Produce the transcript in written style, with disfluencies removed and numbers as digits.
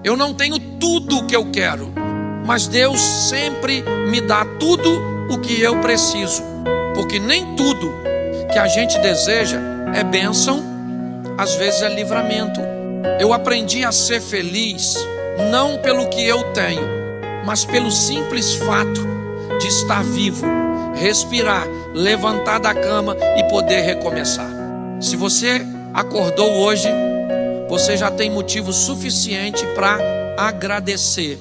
Eu não tenho tudo o que eu quero, mas Deus sempre me dá tudo o que eu preciso, porque nem tudo que a gente deseja é bênção, às vezes é livramento. Eu aprendi a ser feliz não pelo que eu tenho, mas pelo simples fato de estar vivo, respirar, levantar da cama e poder recomeçar. Se você acordou hoje, você já tem motivo suficiente para agradecer.